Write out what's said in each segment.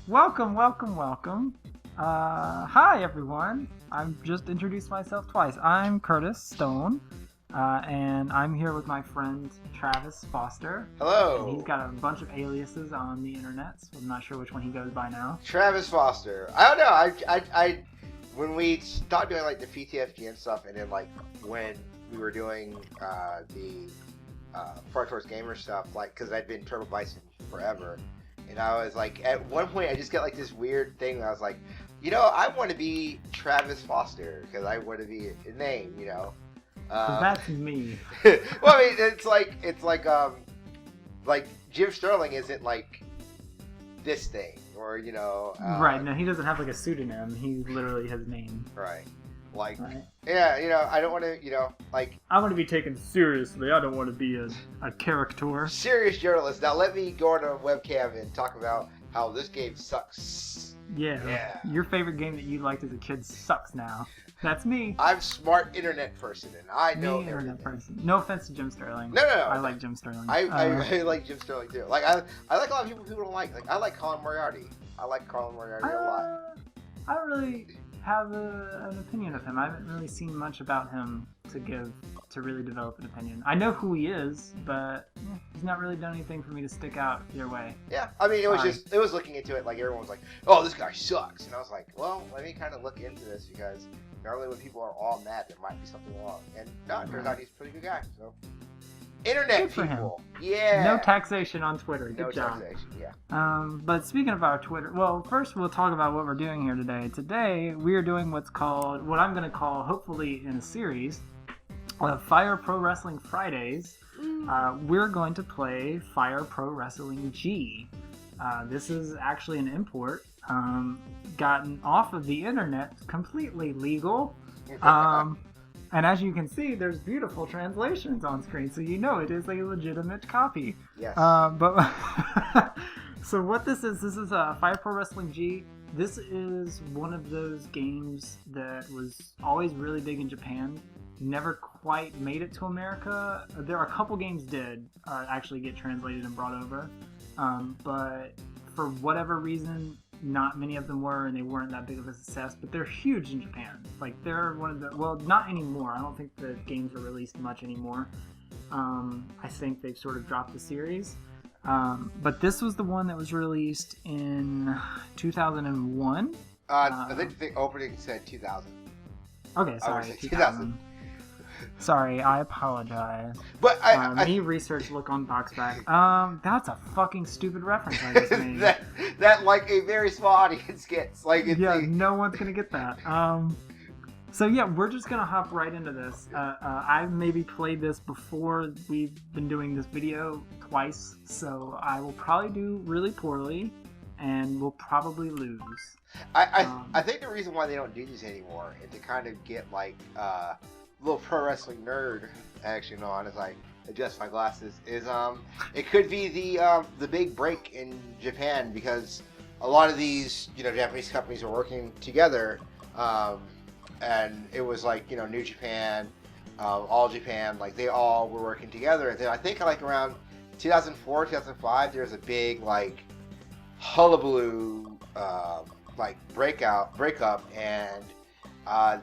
Welcome, welcome, welcome. Hi, everyone. I've just introduced myself twice. I'm Curtis Stone, and I'm here with my friend Travis Foster. Hello. And he's got a bunch of aliases on the internet, so I'm not sure which one he goes by now. Travis Foster. I don't know. I when we stopped doing like the PTFG and stuff, and then like when we were doing the Far Towards Gamer stuff, like because I'd been Turbo Bison forever, and I was like, at one point I just got like this weird thing. Where I was like, I want to be Travis Foster because I want to be a name, That's me. Well, I mean, it's like Jim Sterling isn't like this thing, or Right, no, he doesn't have like a pseudonym. He's literally his name. right, like Right. yeah, I don't want to, like I want to be taken seriously. I don't want to be a caricature. serious journalist. Now let me go on a webcam and talk about how this game sucks. Yeah. Your favorite game that you liked as a kid sucks now. That's me. I'm smart internet person, and I know Me, internet everything. person. No offense to Jim Sterling. No. I like Jim Sterling. I like Jim Sterling too. Like I like a lot of people don't like. Like I like Colin Moriarty. I like Colin Moriarty a lot. I don't really have an opinion of him. I haven't really seen much about him to really develop an opinion. I know who he is, but he's not really done anything for me to stick out either way. Yeah, I mean, it was looking into it, like, everyone was like, oh, this guy sucks. And I was like, well, let me kind of look into this, because normally when people are all mad, there might be something wrong. And no, it turns out he's a pretty good guy, so. Internet Good for people. him. Yeah. No taxation on Twitter. Good No job. taxation, yeah. But speaking of our Twitter, well, first we'll talk about what we're doing here today. Today we are doing what I'm going to call, hopefully in a series, Fire Pro Wrestling Fridays. We're going to play Fire Pro Wrestling G. This is actually an import gotten off of the internet, completely legal. And as you can see, there's beautiful translations on screen, so you know it is a legitimate copy. Yes. But so what this is Fire Pro Wrestling G. This is one of those games that was always really big in Japan. Never quite made it to America. There are a couple games did actually get translated and brought over, but for whatever reason, not many of them were, and they weren't that big of a success. But they're huge in Japan. Like, they're one of the, well, not anymore. I don't think the games are released much anymore. I think they've sort of dropped the series. But this was the one that was released in 2001. I think the opening said 2000. Okay, sorry, 2000. Sorry, I apologize. But me research look on Boxback. That's a fucking stupid reference I just made. that like a very small audience gets. Like, no one's gonna get that. So yeah, we're just gonna hop right into this. I've maybe played this before. We've been doing this video twice, so I will probably do really poorly, and we'll probably lose. I think the reason why they don't do these anymore is to kind of get like little pro wrestling nerd action on as I adjust my glasses. Is it could be the big break in Japan, because a lot of these Japanese companies are working together, and it was like New Japan, All Japan, like they all were working together. And then I think like around 2004, 2005, there was a big like hullabaloo like breakup, and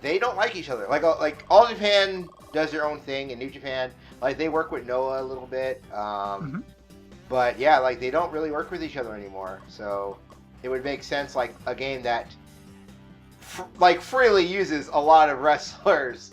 they don't like each other. Like All Japan does their own thing, and New Japan, like they work with Noah a little bit, but yeah, like they don't really work with each other anymore. So it would make sense, like a game that freely uses a lot of wrestlers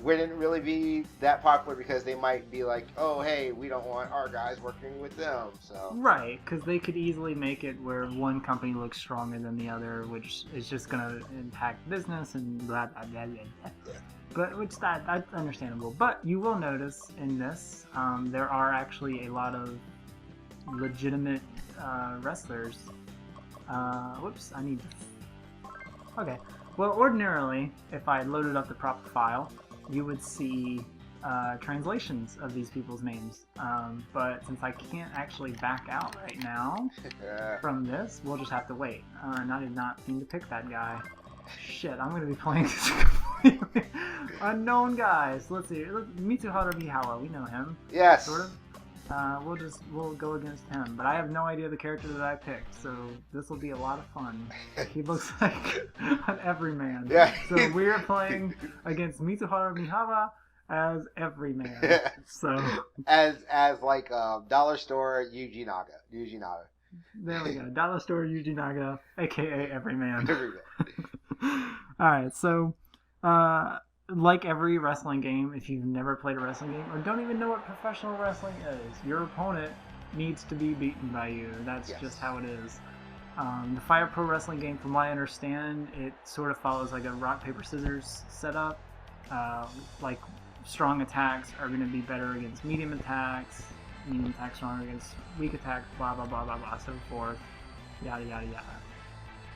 wouldn't really be that popular, because they might be like, oh hey, we don't want our guys working with them. So right, because they could easily make it where one company looks stronger than the other, which is just gonna impact business and blah blah blah blah. But that's understandable. But you will notice in this, there are actually a lot of legitimate wrestlers. Whoops, I need to. Okay. Well, ordinarily, if I loaded up the proper file, you would see translations of these people's names. But since I can't actually back out right now from this, we'll just have to wait. And I did not mean to pick that guy. Shit, I'm going to be playing this completely unknown guys. Let's see. Mitsuhara Misawa, we know him. yes. Sort of. we'll go against him. But I have no idea the character that I picked, so this will be a lot of fun. He looks like an everyman. Yeah. So we are playing against Mitsuhara Misawa as everyman. So as like dollar store Yuji Naga. There we go. Dollar store Yuji Naga, aka everyman. Alright, so like every wrestling game, if you've never played a wrestling game or don't even know what professional wrestling is, your opponent needs to be beaten by you. That's just how it is. The Fire Pro Wrestling game, from what I understand, it sort of follows like a rock, paper, scissors setup. Like strong attacks are going to be better against medium attacks stronger against weak attacks, blah, blah, blah, blah, blah, so forth. Yada, yada, yada.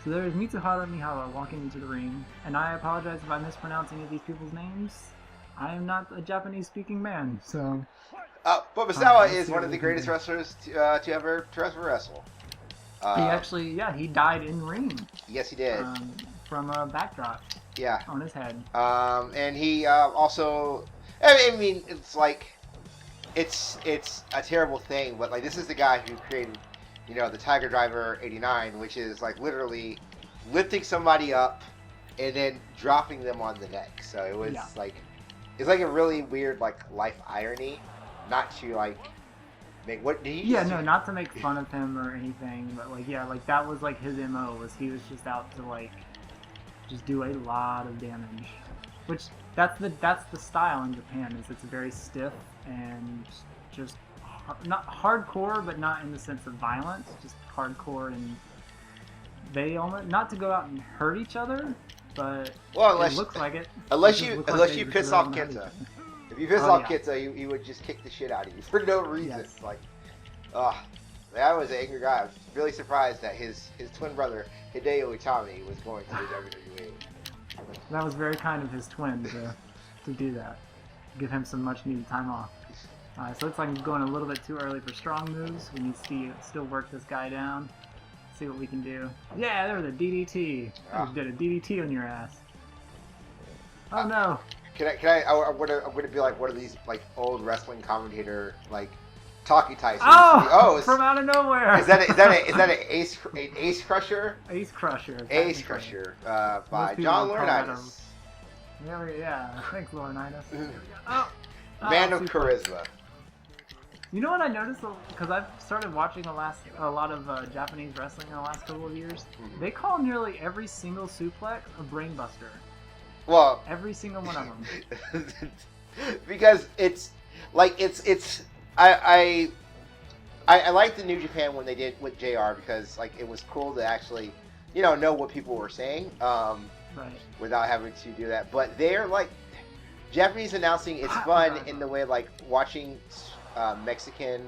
So there's Mitsuhara Misawa walking into the ring, and I apologize if I mispronounce any of these people's names. I am not a Japanese-speaking man, so... but Misawa is one of the greatest wrestlers to ever wrestle. He died in ring. Yes, he did. From a backdrop. Yeah. On his head. And he also... I mean, it's like... It's a terrible thing, but like this is the guy who created... the Tiger Driver 89, which is like literally lifting somebody up and then dropping them on the neck. So it was it's like a really weird like life irony, not to like make what did he? Not to make fun of him or anything, but like that was like his MO, was he was just out to like just do a lot of damage, which that's the style in Japan, is it's very stiff and just not hardcore, but not in the sense of violence, just hardcore, and they almost not to go out and hurt each other, but it looks like it. Unless you piss off Kenta. If you piss off Kenta, he would just kick the shit out of you for no reason. Yes. Like, that was an angry guy. I was really surprised that his twin brother Hideo Itami was going to the WWE. That was very kind of his twin to do that, give him some much needed time off. So it looks like he's going a little bit too early for strong moves. We need to still work this guy down. See what we can do. Yeah, there was a DDT. You did a DDT on your ass. Oh no. I'm gonna be like one of these like old wrestling commentator like talkie Tyson. From out of nowhere. Is that an ace crusher? Ace crusher. Ace crusher by John Laurinaitis. Yeah. Thanks, Laurinaitis. Man of charisma. You know what I noticed? Because I've started watching a lot of Japanese wrestling in the last couple of years. Mm-hmm. They call nearly every single suplex a brainbuster. Well, every single one of them. Because I like the New Japan when they did with JR, because like it was cool to actually know what people were saying without having to do that. But they're like Japanese announcing is fun in the way like watching Mexican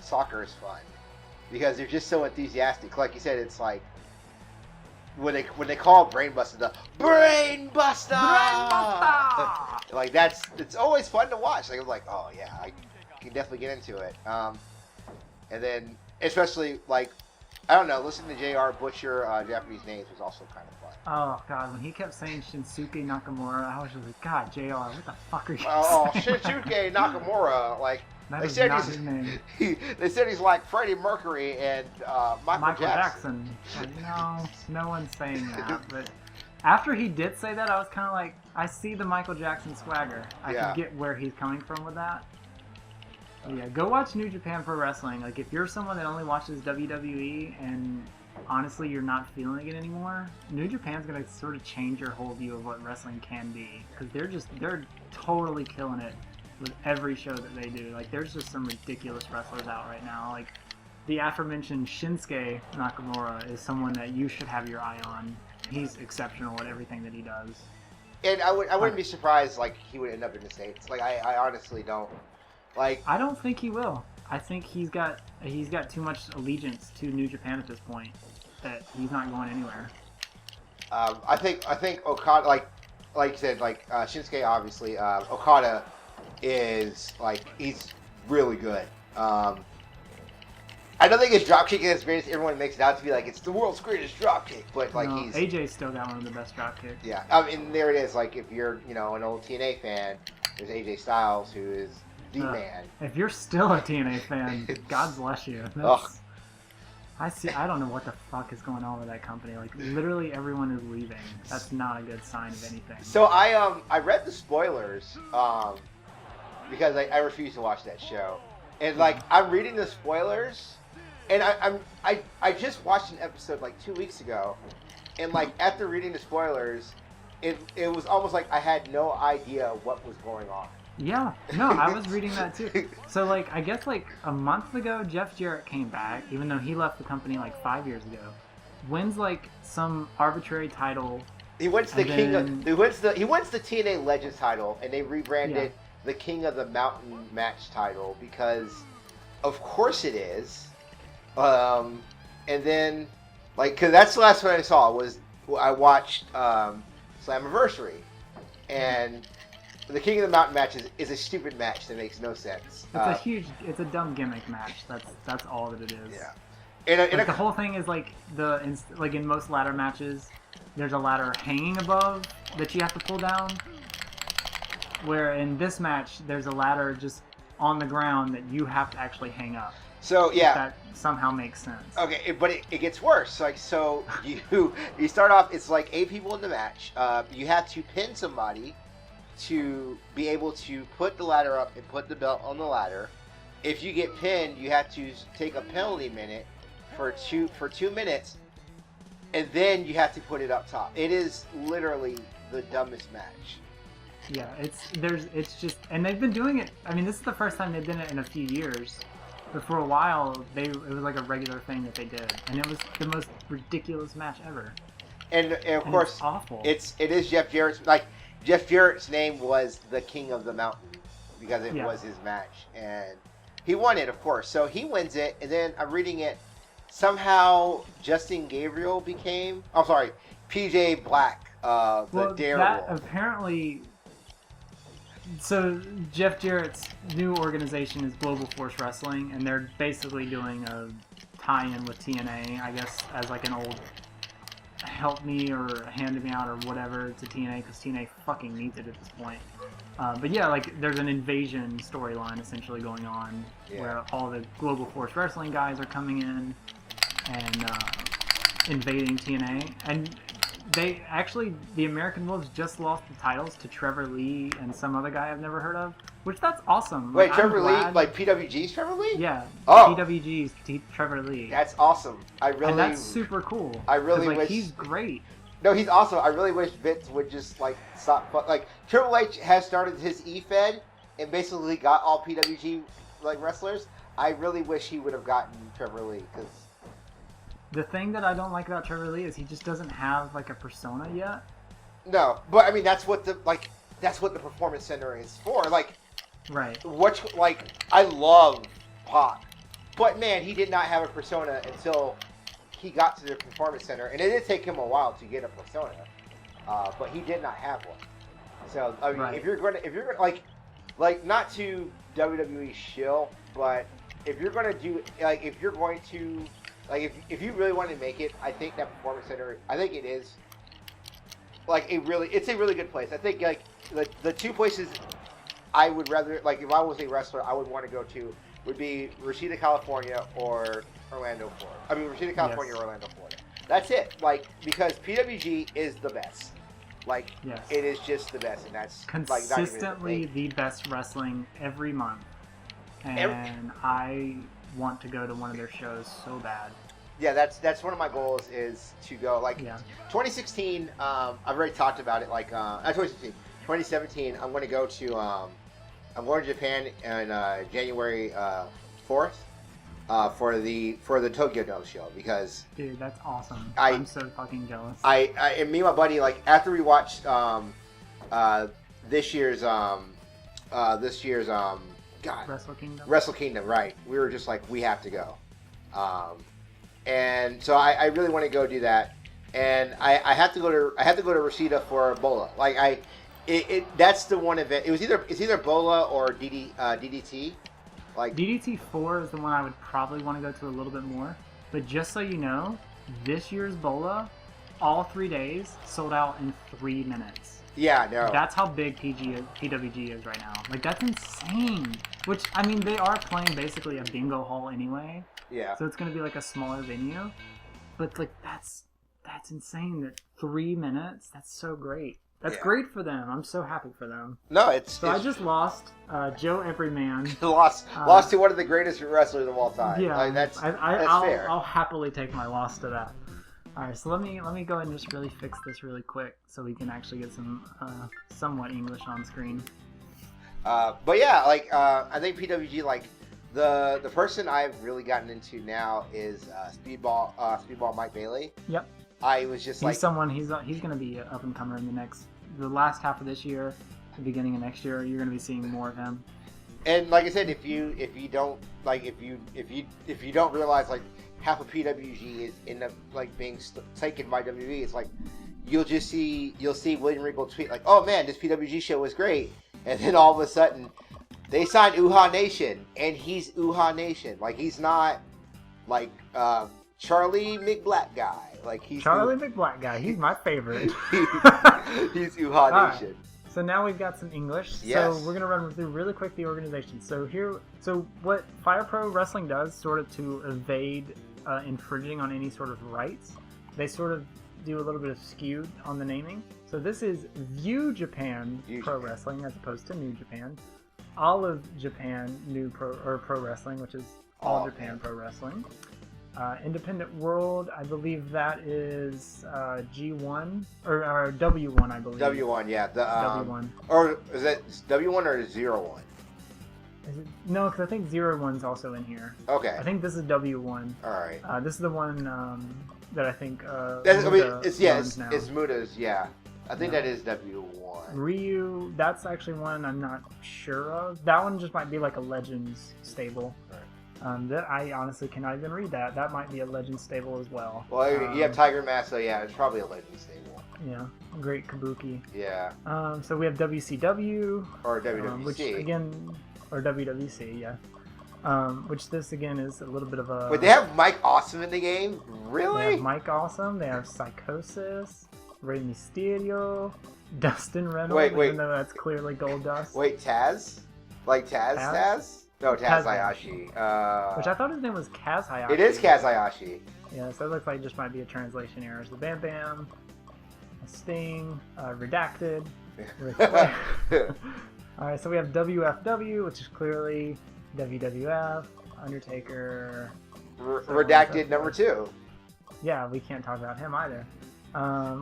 soccer is fun, because they're just so enthusiastic. Like you said, it's like when they call Brainbuster the Brainbuster, like it's always fun to watch. Like I'm like, oh yeah, I can definitely get into it. And then especially like I don't know, listening to JR butcher Japanese names was also kind of fun. Oh god, when he kept saying Shinsuke Nakamura, I was just like, God, JR, what the fuck are you saying? Shinsuke Nakamura, like they said his name. They said he's like Freddie Mercury and Michael Jackson. Like, no one's saying that. But after he did say that, I was kind of like, I see the Michael Jackson swagger. I can get where he's coming from with that. But yeah, go watch New Japan Pro Wrestling. Like, if you're someone that only watches WWE and honestly you're not feeling it anymore, New Japan's gonna sort of change your whole view of what wrestling can be, because they're totally killing it with every show that they do. Like, there's just some ridiculous wrestlers out right now. Like, the aforementioned Shinsuke Nakamura is someone that you should have your eye on. He's exceptional at everything that he does. And I wouldn't be surprised like he would end up in the States. Like I honestly don't. Like, I don't think he will. I think he's got too much allegiance to New Japan at this point that he's not going anywhere. I think Okada, like you said, like Shinsuke, obviously Okada is like, he's really good. I don't think his dropkick is as great as everyone makes it out to be. Like, it's the world's greatest dropkick, but like AJ's still got one of the best dropkicks. Yeah, I mean, there it is. Like, if you're an old TNA fan, there's AJ Styles, who is the man. If you're still a TNA fan, God bless you. I don't know what the fuck is going on with that company. Like, literally everyone is leaving. That's not a good sign of anything. So I read the spoilers because I refuse to watch that show, and like I'm reading the spoilers, and I just watched an episode like 2 weeks ago, and like after reading the spoilers, it was almost like I had no idea what was going on. Yeah, no, I was reading that too. So, like, I guess, like, a month ago, Jeff Jarrett came back, even though he left the company, like, 5 years ago. Wins, like, some arbitrary title. He wins the he wins the TNA Legends title, and they rebranded the King of the Mountain match title because, of course it is. And then, like, because that's the last one I saw was I watched Slammiversary, and the King of the Mountain match is a stupid match that makes no sense. It's a dumb gimmick match. That's all that it is. Yeah. And the whole thing is like in most ladder matches, there's a ladder hanging above that you have to pull down. Where in this match, there's a ladder just on the ground that you have to actually hang up. So yeah, that somehow makes sense. Okay, but it gets worse. Like so, you start off. It's like 8 people in the match. You have to pin somebody to be able to put the ladder up and put the belt on the ladder. If you get pinned, you have to take a penalty minute for 2 minutes, and then you have to put it up top. It is literally the dumbest match. Yeah, it's just, and they've been doing it. I mean, this is the first time they've done it in a few years. But for a while, it was like a regular thing that they did, and it was the most ridiculous match ever. And of course, it's awful. It is Jeff Jarrett's Jeff Jarrett's name was the King of the Mountain because it was his match, and he won it, of course. So he wins it, and then I'm reading it. Somehow Justin Gabriel became. I'm sorry, PJ Black, the Daredevil. That apparently. So Jeff Jarrett's new organization is Global Force Wrestling, and they're basically doing a tie-in with TNA, I guess, as like an old help me or hand me out or whatever to TNA, because TNA fucking needs it at this point. But yeah, like there's an invasion storyline essentially going on where all the Global Force Wrestling guys are coming in and invading TNA, and they actually, the American Wolves just lost the titles to Trevor Lee and some other guy I've never heard of, which that's awesome. Wait, Trevor Lee? Like PWG's Trevor Lee? Yeah. Oh. PWG's Trevor Lee. That's awesome. And that's super cool. I really wish he's great. No, he's awesome. I really wish Vince would just like stop. Like Triple H has started his E-Fed and basically got all PWG like wrestlers. I really wish he would have gotten Trevor Lee because. The thing that I don't like about Trevor Lee is he just doesn't have like a persona yet. No, but I mean that's what the Performance Center is for. Like, right? I love Pac, but man, he did not have a persona until he got to the Performance Center, and it did take him a while to get a persona. But he did not have one. So I mean, if you're gonna like not to WWE shill, but if you're gonna do if you really want to make it, I think that Performance Center, I think it is it's a really good place. I think like the 2 places I would rather, like if I was a wrestler, I would want to go to would be Reseda, California or Orlando, Florida. I mean Reseda, California or Orlando, Florida. That's it. Like because PWG is the best. Like it is just the best, and that's consistently the best wrestling every month. And I want to go to one of their shows so bad. Yeah, that's one of my goals is to go. 2016, I've already talked about it. 2017, I'm going to go to I'm going to Japan on January 4th for the Tokyo Dome show because dude, that's awesome. I'm so fucking jealous. And me and my buddy after we watched this year's Wrestle Kingdom, right? We were just like, we have to go, and so I really want to go do that, and I have to go to Reseda for Bola. That's the one event. It's either Bola or DDT. DDT 4 is the one I would probably want to go to a little bit more. But just so you know, this year's Bola, all 3 days sold out in 3 minutes. Yeah, no. That's how big PWG is right now. Like, that's insane. Which, I mean, they are playing basically a bingo hall anyway. Yeah. So it's going to be like a smaller venue. But, like, that's insane. That 3 minutes, that's so great. That's great for them. I'm so happy for them. No, I just lost Joe Everyman. lost to one of the greatest wrestlers of all time. Yeah, like, that's fair. I'll happily take my loss to that. All right, so let me go ahead and just really fix this really quick so we can actually get some somewhat English on screen. But yeah, like I think PWG, like the person I've really gotten into now is Speedball Mike Bailey. Yep. I was just he's going to be an up and comer in the last half of this year, the beginning of next year. You're going to be seeing more of him. And like I said, if you don't realize like half of PWG is end up like being taken by WWE, it's like you'll see William Regal tweet like, "Oh man, this PWG show was great," and then all of a sudden they signed Uhaa Nation, and he's Uhaa Nation. Like he's not like Charlie McBlack guy. Like he's Charlie McBlack guy. He's my favorite. He's Uhaa Nation. So now we've got some English. Yes. So we're gonna run through really quick the organization. So what Fire Pro Wrestling does, sort of to evade infringing on any sort of rights, they sort of do a little bit of skewed on the naming. So this is View Japan Pro Wrestling as opposed to New Japan. Olive Japan Pro Wrestling, which is All Japan Pro Wrestling. Independent World, I believe that is G1 or W1, I believe. W1, yeah. W1. Or is that W1 or 01? No, because I think 01's also in here. Okay. I think this is W1. All right. This is the one that I think. It's Muda's. Yeah, I think that is W1. Ryu, that's actually one I'm not sure of. That one just might be like a Legends stable. Right. That I honestly cannot even read that. That might be a Legends stable as well. Well, you have Tiger Mask, so yeah, it's probably a Legends stable. Yeah, great Kabuki. Yeah. So we have WCW. Or WWC. Which again, or WWC, yeah. Which this again is a little bit of a. Wait, they have Mike Awesome in the game? Really? They have Mike Awesome. They have Psychosis, Rey Mysterio, Dustin Reynolds. Even though that's clearly Gold Dust. Wait, Taz? Like Taz? No, Taz Hayashi. Which I thought his name was Kaz Hayashi. It is Kaz Hayashi. Yeah, so it looks like it just might be a translation error. So Bam Bam, Sting, Redacted. Alright, so we have WFW, which is clearly WWF, Undertaker. Redacted number 2. Yeah, we can't talk about him either.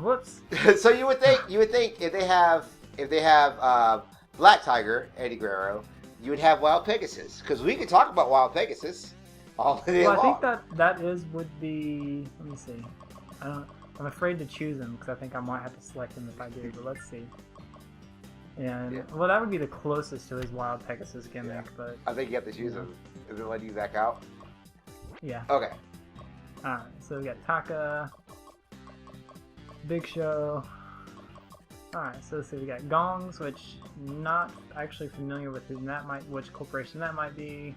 Whoops. So you would think if they have Black Tiger, Eddie Guerrero, you would have Wild Pegasus, because we could talk about Wild Pegasus all day long. I think that would be. Let me see. I'm afraid to choose him because I think I might have to select him if I do. But let's see. Well, that would be the closest to his Wild Pegasus gimmick. Yeah. But I think you have to choose him. Is it letting you back out? Yeah. Okay. All right. So we got Taka, Big Show. Alright, so let's see, we got Gongs, which not actually familiar with which corporation that might be.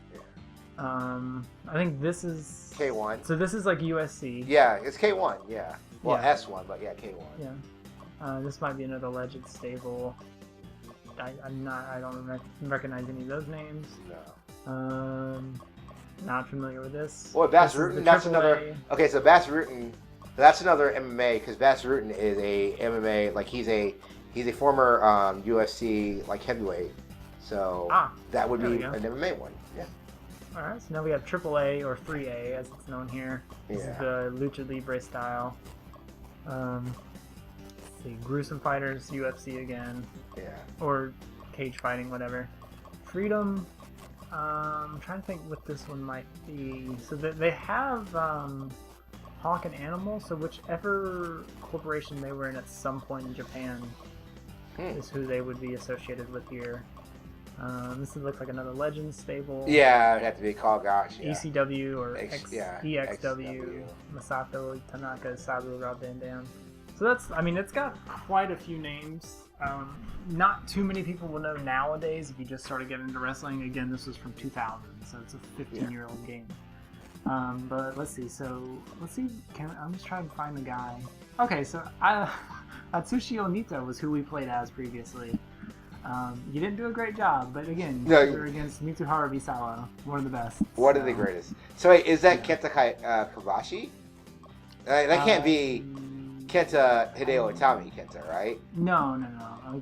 I think this is K1. So this is like USC. Yeah, it's K1, yeah. Well, yeah. S1, but yeah, K1. Yeah. This might be another Legend stable. I don't recognize any of those names. No. Not familiar with this. Well, Bass Rutten, that's another. Okay, so Bass Rutten. That's another MMA, because Bass Rutten is a MMA, like he's a former UFC like heavyweight, so that would be an MMA one. Yeah. All right, so now we have AAA or 3A as it's known here. This is the Lucha Libre style. Let's see, Gruesome Fighters, UFC again. Yeah. Or cage fighting, whatever. Freedom. I'm trying to think what this one might be. So they have. Hawk and Animal, so whichever corporation they were in at some point in Japan is who they would be associated with here. This looks like another Legends stable. Yeah, it would have to be called, gosh. Yeah. ECW or EXW, Masato Tanaka, Sabu, Rob Van Dam. So it's got quite a few names. Not too many people will know nowadays if you just started getting into wrestling. Again, this was from 2000, so it's a 15-year-old game. But let's see. I'm just trying to find the guy. Okay, so Atsushi Onita was who we played as previously. You didn't do a great job, but again, No. you were against Mitsuhara Misawa, one of the best. One of the greatest. So wait, is that Kenta Kobashi? That can't be Kenta Hideo Itami Kenta, right? No.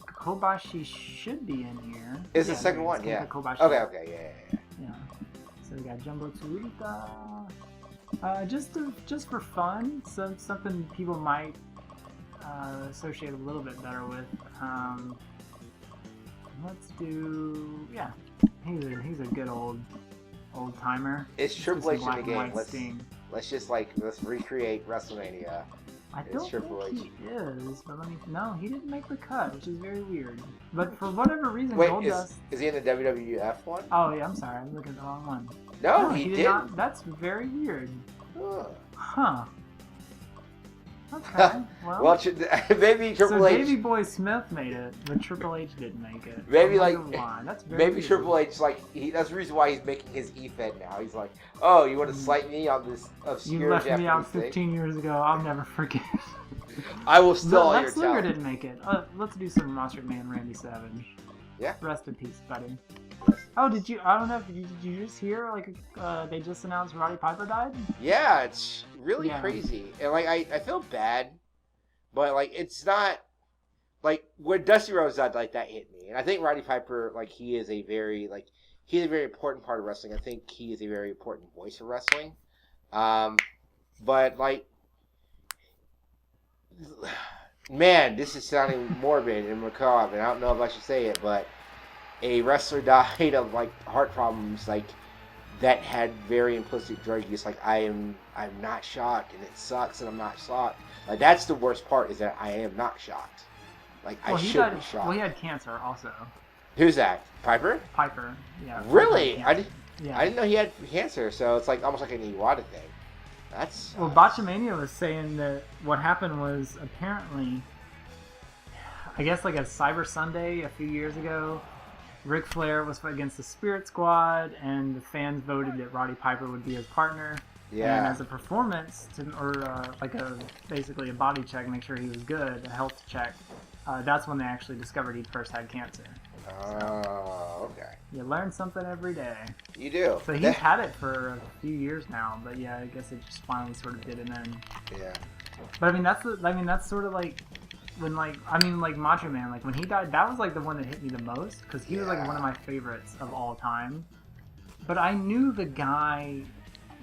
Kobashi should be in here. It's the second one, yeah. Kobashi. Okay, yeah. So we got Jumbo Tsuruta. Just for fun, something people might associate a little bit better with. Let's do he's a good old timer. It's Triple H in the game. Let's recreate WrestleMania. I don't think he is, but no, he didn't make the cut, which is very weird. But for whatever reason, Goldust... is he in the WWF one? Oh yeah, I'm sorry, I'm looking at the wrong one. No, he didn't. Not. That's very weird. Huh. Okay. Well, maybe Triple H. So Davey Boy Smith made it, but Triple H didn't make it. Maybe that's very maybe weird. Triple H that's the reason why he's making his E-Fed now. He's like, oh, you want to slight me on this obscure You left Japanese me out thing? 15 years ago. I'll never forget. I will still all your Lex Luger talent. didn't make it. Let's do some Monster Man Randy Savage. Yeah. Rest in peace, buddy. Oh, did you? I don't know. Did you just hear they just announced Roddy Piper died? Yeah, it's really crazy, and I feel bad, but it's not when Dusty Rhodes died, that hit me, and I think Roddy Piper he is a very he's a very important part of wrestling. I think he is a very important voice of wrestling, but man, this is sounding morbid and macabre, and I don't know if I should say it, but a wrestler died of heart problems that had very implicit drug use. I'm not shocked, and it sucks, and I'm not shocked. That's the worst part, is that I am not shocked. I should be shocked. Well, he had cancer also. Who's that? Piper? Piper, yeah. Really? I didn't know he had cancer, so it's almost like an Iwata thing. That's well, Botchamania was saying that what happened was apparently, I guess a Cyber Sunday a few years ago, Ric Flair was against the Spirit Squad, and the fans voted that Roddy Piper would be his partner. Yeah. And as a performance, basically a body check, make sure he was good, a health check, that's when they actually discovered he first had cancer. Oh, okay. You learn something every day. You do. So he's had it for a few years now, but yeah, I guess it just finally sort of did it in. Yeah. But that's sort of when Macho Man, when he died, that was the one that hit me the most, because he was one of my favorites of all time. But I knew the guy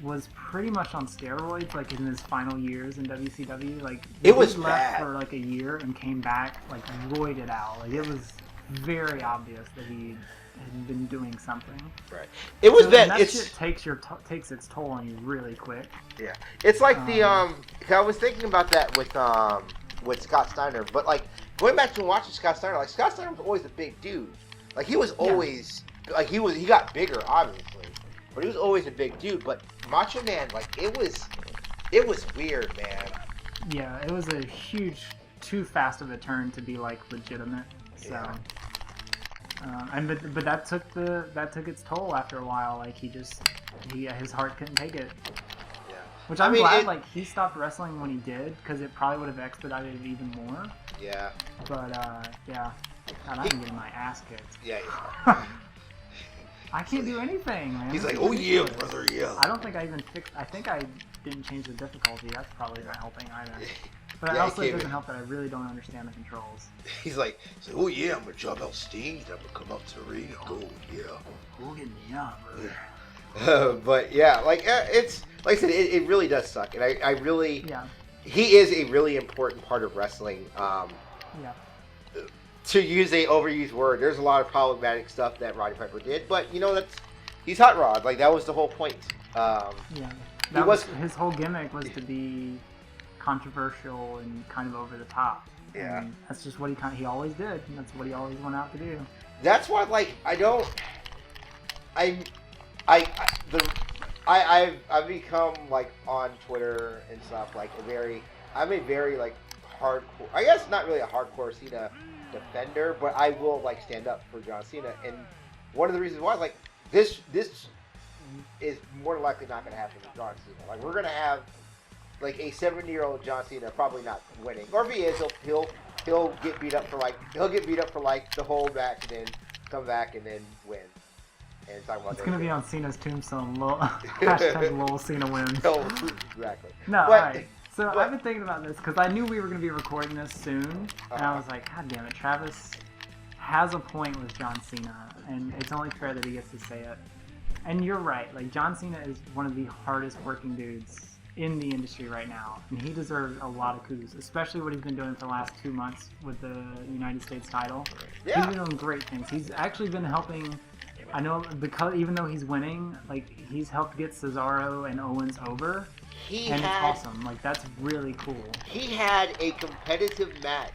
was pretty much on steroids in his final years in WCW. It was he left for a year and came back roided out. It was very obvious that he had been doing something. Right. It was that shit takes its toll on you really quick. Yeah. It's I was thinking about that with Scott Steiner, but going back to watching Scott Steiner, Scott Steiner was always a big dude. He was always he got bigger, obviously, but he was always a big dude. But Macho Man, it was weird, man. Yeah, it was a huge, too fast of a turn to be legitimate. So, but that took its toll after a while. His heart couldn't take it. Yeah. Which I'm glad he stopped wrestling when he did, because it probably would have expedited it even more. Yeah. But yeah, God, I'm getting my ass kicked. Yeah. I can't do anything, man. He's oh yeah, brother, yeah. I don't think I even fixed. I think I didn't change the difficulty. That's probably not helping either. But it also doesn't help that I really don't understand the controls. He's oh yeah, I'm gonna jump out stage. I'm gonna come up to the ring and go, yeah. Go get me on, brother. But yeah, it's I said, it really does suck, and I really he is a really important part of wrestling. Yeah. To use a overused word, there's a lot of problematic stuff that Roddy Piper did, but he's hot rod. That was the whole point. His whole gimmick was to be controversial and kind of over the top. Yeah, and that's just what he always did. And that's what he always went out to do. That's why I've become on Twitter and stuff I'm a very hardcore. I guess not really a hardcore Cena defender, but I will stand up for John Cena, and one of the reasons why this is more than likely not going to happen with John Cena. We're going to have like a 70-year-old John Cena probably not winning, or if he is, he'll get beat up for like the whole match and then come back and then win. And talk about it's gonna be on Cena's tombstone. Hashtag Lil Cena wins. Oh, exactly. No, alright. So I've been thinking about this because I knew we were gonna be recording this soon, and I was like, God damn it, Travis has a point with John Cena, and it's only fair that he gets to say it. And you're right, like John Cena is one of the hardest working dudes in the industry right now, and he deserves a lot of kudos, especially what he's been doing for the last 2 months with the United States title. Yeah. He's been doing great things. He's actually been helping. I know because even though he's winning, like he's helped get Cesaro and Owens over, it's awesome. Like that's really cool. He had a competitive match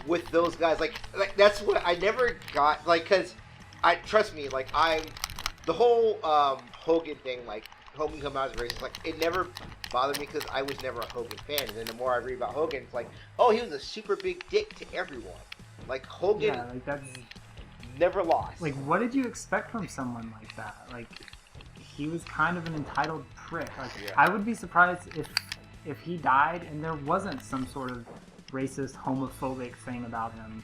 with those guys. Like that's what I never got. Like, cause trust me, like the whole Hogan thing, like Hogan come out as racist, like it never bothered me because I was never a Hogan fan. And then the more I read about Hogan, it's like, oh, he was a super big dick to everyone. Like Hogan, yeah, like that's never lost. Like, what did you expect from someone like that? Like, he was kind of an entitled prick. Like, yeah. I would be surprised if he died and there wasn't some sort of racist, homophobic thing about him.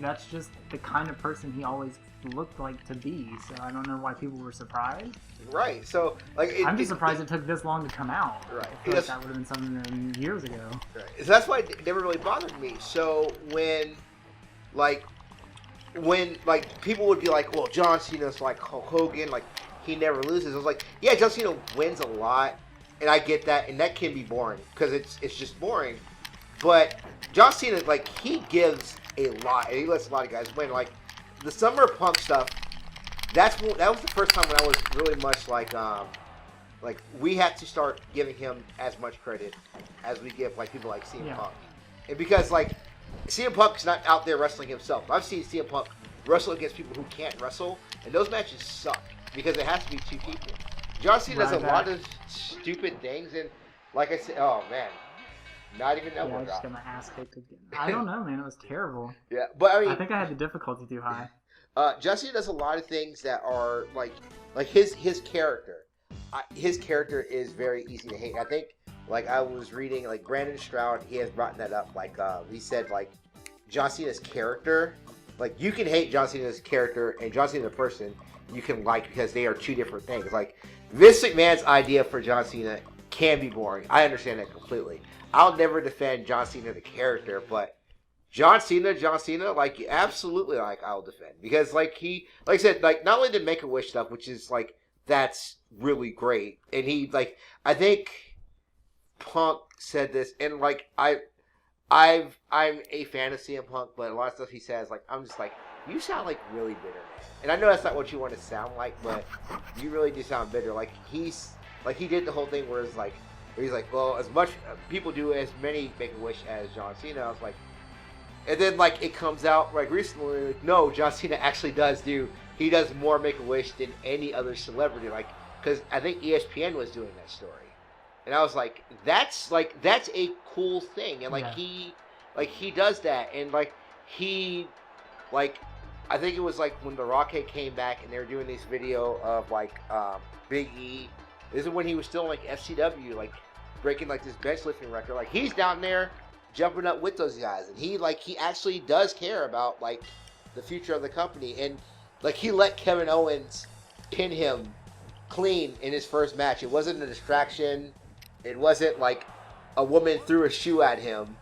That's just the kind of person he always looked like to be. So I don't know why people were surprised. Right. So like, I'm just surprised it took this long to come out. Right. I feel like that would have been something years ago. Right. So that's why it never really bothered me. So when people would be like, well, John Cena's like Hulk Hogan, like he never loses. I was like, yeah, John Cena wins a lot, and I get that, and that can be boring because it's just boring. But John Cena, like, he gives a lot, and he lets a lot of guys win. Like the Summer Punk stuff, that was the first time when I was really much like we had to start giving him as much credit as we give like people like CM Punk, and because like CM Punk's not out there wrestling himself. I've seen CM Punk wrestle against people who can't wrestle, and those matches suck because it has to be two people. John Cena does a lot of stupid things, and like I said, oh man, not even elbow drop. I just got my ass kicked again. I don't know, man. It was terrible. Yeah, but I mean, I think I had the difficulty too high. John Cena does a lot of things that are like his character. His character is very easy to hate. I think. Like, I was reading, like, Brandon Stroud, he has brought that up. Like, he said, like, John Cena's character, like, you can hate John Cena's character and John Cena the person you can like because they are two different things. Like, Vince McMahon's idea for John Cena can be boring. I understand that completely. I'll never defend John Cena the character, but John Cena, like, absolutely, like, I'll defend. Because, like, like I said, like, not only the Make-A-Wish stuff, which is, like, that's really great. And he, like, I think Punk said this, and like I'm a fan of CM Punk, but a lot of stuff he says, like I'm just like, you sound like really bitter, man. And I know that's not what you want to sound like, but you really do sound bitter. Like he did the whole thing where it's like, where he's like, well, as much people do as many Make-A-Wish as John Cena. I was like, and then like it comes out like recently, like, no, John Cena actually does more Make-A-Wish than any other celebrity, like because I think ESPN was doing that story. And I was like, that's a cool thing, and he does that, and I think it was like when The Rock came back and they were doing this video of like Big E. This is when he was still like FCW, like breaking like this bench lifting record. Like he's down there jumping up with those guys, and he actually does care about like the future of the company, and like he let Kevin Owens pin him clean in his first match. It wasn't a distraction. It wasn't like a woman threw a shoe at him.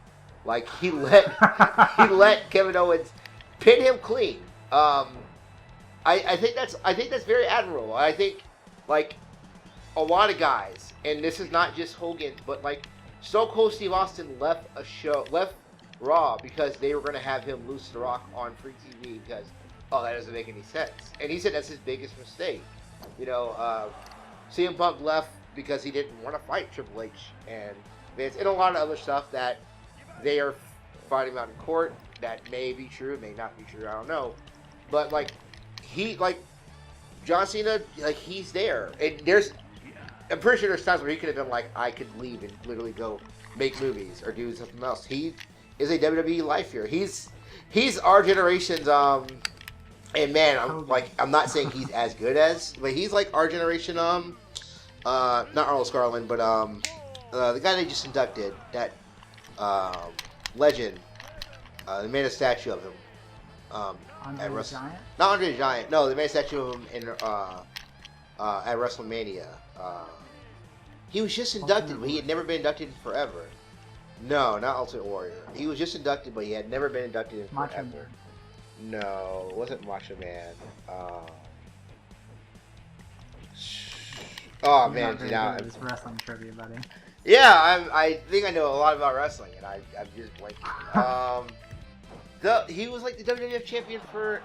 Like he let Kevin Owens pin him clean. I think that's very admirable. I think like a lot of guys, and this is not just Hogan, but like Stone Cold Steve Austin left Raw because they were going to have him lose to The Rock on free TV because that doesn't make any sense. And he said that's his biggest mistake. You know, CM Punk left because he didn't want to fight Triple H and Vince, and a lot of other stuff that they are fighting about in court that may be true, may not be true, I don't know. But like John Cena, like he's there, and I'm pretty sure there's times where he could have been like, I could leave and literally go make movies or do something else. He is a WWE life here. He's our generation's and man, I'm not saying he's as good as, but he's like our generation not Arnold Scarlett, but the guy they just inducted, that legend, they made a statue of him. Andre the Giant? Not Andre the Giant. No, they made a statue of him in at WrestleMania. He was just inducted, but he had never been inducted in forever. No, not Ultimate Warrior. He was just inducted, but he had never been inducted in Macho forever. Man. No, it wasn't Macho Man. Oh You're man, not very now good at this wrestling trivia, buddy. yeah, I think I know a lot about wrestling, and I'm just blanking. He was like the WWF champion for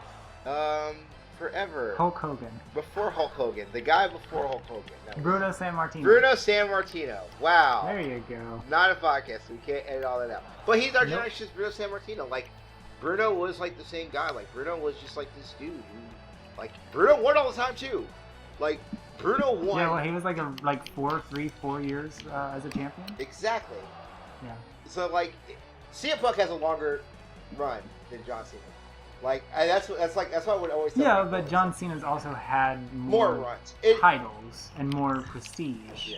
forever. Hulk Hogan. Before Hulk Hogan, the guy before Hulk Hogan. Bruno Sammartino. Bruno Sammartino. Wow. There you go. Not a podcast, so we can't edit all that out. But he's our generation's Bruno Sammartino. Like, Bruno was like the same guy. Like, Bruno was just like this dude who, like, Bruno won all the time too. Like, Bruno won. Yeah, well, he was like 4 years as a champion. Exactly. Yeah. So like, CM Punk has a longer run than John Cena. Like, that's what I would always say. Yeah, but John Cena's also had more runs, titles, and more prestige.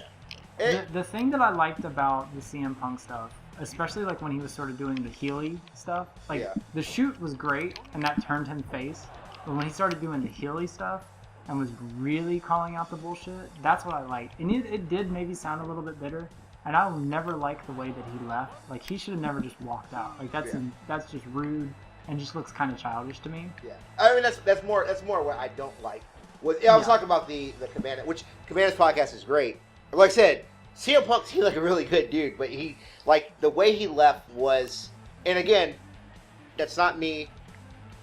Yeah. The thing that I liked about the CM Punk stuff, especially like when he was sort of doing the Healy stuff, like the shoot was great, and that turned him face. But when he started doing the Healy stuff and was really calling out the bullshit, that's what I liked. And it did maybe sound a little bit bitter. And I'll never like the way that he left. Like, he should have never just walked out. Like, that's just rude and just looks kind of childish to me. Yeah, I mean that's more what I don't like. I was talking about the Commandant, which Commandant's podcast is great. Like I said, CM Punk seemed like a really good dude, but he, like, the way he left was, and again, that's not me.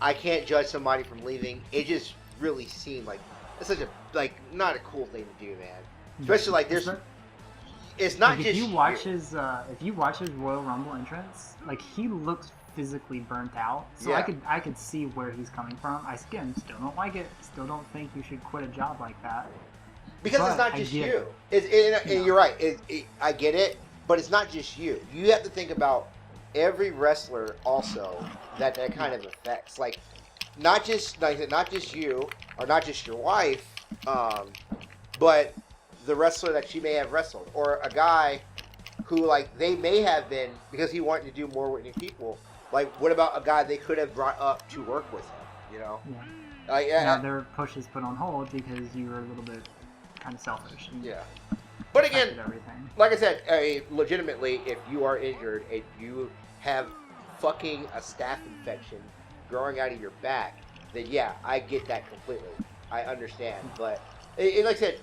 I can't judge somebody from leaving. It just really seemed like it's such a, like, not a cool thing to do, man. Especially like there's. It's not like, just if you watch his Royal Rumble entrance, like, he looks physically burnt out. So I could see where he's coming from. I still don't like it. Still don't think you should quit a job like that. Because it's not just you. And you're right. I get it, but it's not just you. You have to think about every wrestler also that kind of affects. Like, not just you or not just your wife, but the wrestler that she may have wrestled, or a guy who, like, they may have been, because he wanted to do more with new people. Like, what about a guy they could have brought up to work with him? You know? Yeah. Now their push is put on hold because you were a little bit kind of selfish. Yeah. But again, everything. Like I said, legitimately, if you are injured and you have fucking a staph infection growing out of your back, then yeah, I get that completely. I understand, but like I said,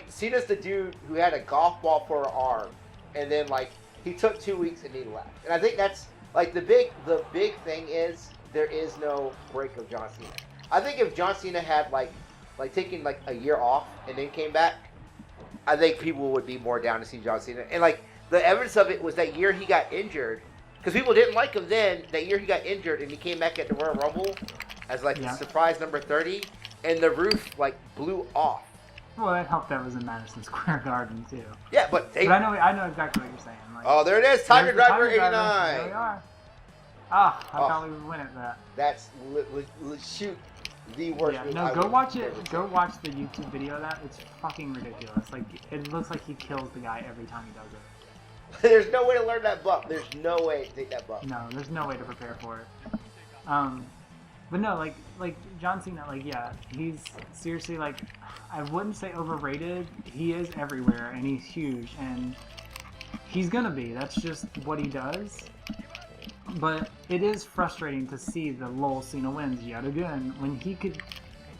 Cena's the dude who had a golf ball for an arm, and then, like, he took 2 weeks and he left. And I think that's, like, the big thing is there is no break of John Cena. I think if John Cena had like taken like a year off and then came back, I think people would be more down to see John Cena. And, like, the evidence of it was that year he got injured, because people didn't like him then. That year he got injured and he came back at the Royal Rumble as like the surprise number 30, and the roof, like, blew off. Well, it helped that it was in Madison Square Garden too. Yeah, but I know exactly what you're saying. Like, oh, there it is, Tiger Driver 89. There we are. I thought we would win at that. That's shoot the worst. Yeah, no, go watch it. Go watch the YouTube video of that. It's fucking ridiculous. Like, it looks like he kills the guy every time he does it. There's no way to learn that buff. There's no way to take that buff. No, there's no way to prepare for it. But no, like John Cena, like, yeah, he's seriously, like, I wouldn't say overrated. He is everywhere, and he's huge, and he's gonna be. That's just what he does. But it is frustrating to see the lol Cena wins yet again when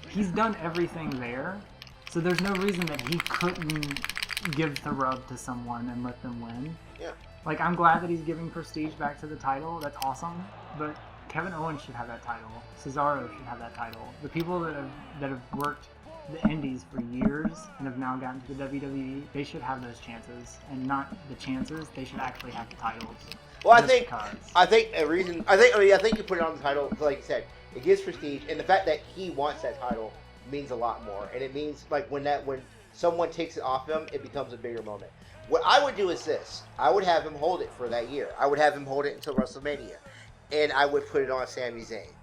he's done everything there. So there's no reason that he couldn't give the rub to someone and let them win. Yeah. Like, I'm glad that he's giving prestige back to the title. That's awesome. But Kevin Owens should have that title. Cesaro should have that title. The people that have worked the indies for years and have now gotten to the WWE, they should have those chances, and not the chances. They should actually have the titles. Well, I think you put it on the title, like you said, it gives prestige, and the fact that he wants that title means a lot more. And it means, like, when someone takes it off him, it becomes a bigger moment. What I would do is this: I would have him hold it for that year. I would have him hold it until WrestleMania, and I would put it on Sami Zayn,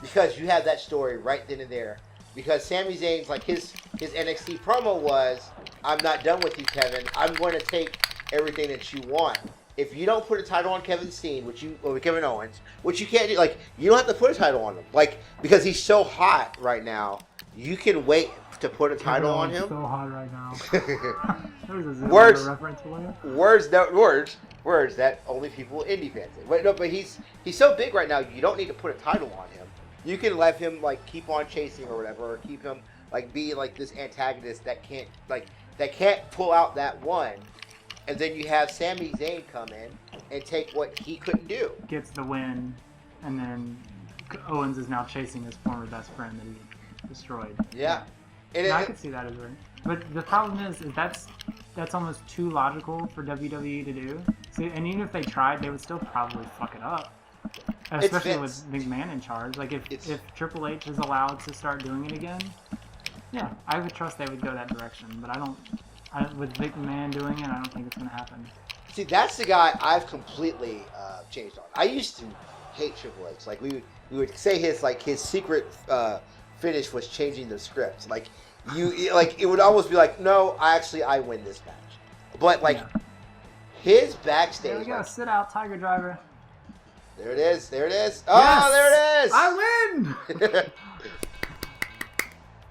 because you have that story right then and there. Because Sami Zayn's, like, his NXT promo was, I'm not done with you, Kevin. I'm going to take everything that you want. If you don't put a title on Kevin Steen, Kevin Owens, which you can't do, like, you don't have to put a title on him, like, because he's so hot right now. You can wait to put a title on him. So hot right now. There's a words reference for you. Words that only people indie fans say. But he's so big right now. You don't need to put a title on him. You can let him like keep on chasing or whatever, or keep him like be like this antagonist that can't pull out that one. And then you have Sami Zayn come in and take what he couldn't do. Gets the win, and then Owens is now chasing his former best friend that he destroyed. Yeah. I could see that as right. But the problem is that's almost too logical for WWE to do. See, and even if they tried, they would still probably fuck it up. Especially with McMahon in charge. Like, if Triple H is allowed to start doing it again, yeah, I would trust they would go that direction. But with McMahon doing it, I don't think it's going to happen. See, that's the guy I've completely changed on. I used to hate Triple H. Like, we would say his secret finish was changing the script. Like, it would almost be like, no, I win this match. But, his backstage... There we go, sit out, Tiger Driver. There it is. Yes! Oh, there it is! I win!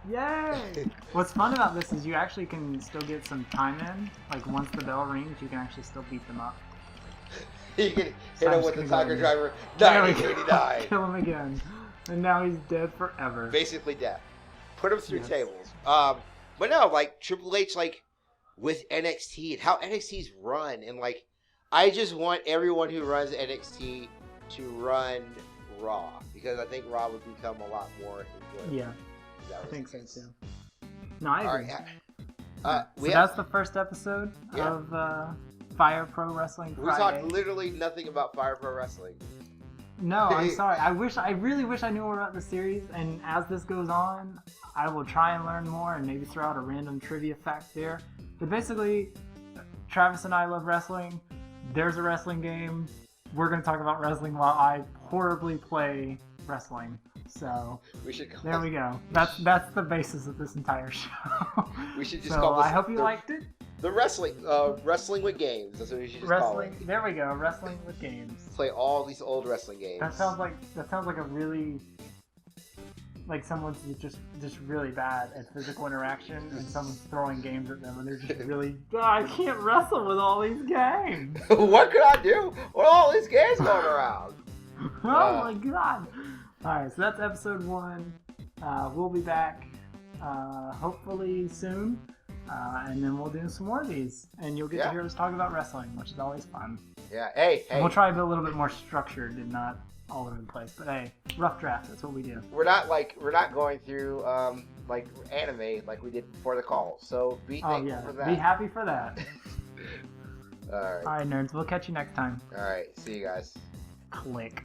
Yay! What's fun about this is you actually can still get some time in. Like, once the bell rings, you can actually still beat them up. You can hit him with the Tiger Driver. 1989. Kill him again. And now he's dead forever. Basically dead. Put him through tables. But no, like, Triple H, like, with NXT and how NXT's run. And, like, I just want everyone who runs NXT to run Raw. Because I think Raw would become a lot more enjoyable. Yeah. I think so too. No, I agree. So that's the first episode of Fire Pro Wrestling Friday. We talked literally nothing about Fire Pro Wrestling. No, I'm sorry. I really wish I knew more about the series, and as this goes on, I will try and learn more and maybe throw out a random trivia fact there. But basically, Travis and I love wrestling. There's a wrestling game. We're going to talk about wrestling while I horribly play wrestling. So there we go. That's the basis of this entire show. We should just call this. I hope you liked it. The wrestling with games. That's what we should just call it. There we go. Wrestling with games. Play all these old wrestling games. That sounds like a really someone's just really bad at physical interaction, and someone's throwing games at them, and they're just really. I can't wrestle with all these games. What could I do with all these games going around? Oh my god. Alright, so that's episode 1. We'll be back hopefully soon, and then we'll do some more of these, and you'll get to hear us talk about wrestling, which is always fun. Yeah, hey. And we'll try to be a little bit more structured and not all over the place, but hey, rough draft, that's what we do. We're not going through anime like we did before the call, so be thankful for that. Be happy for that. Alright, nerds, we'll catch you next time. Alright, see you guys. Click.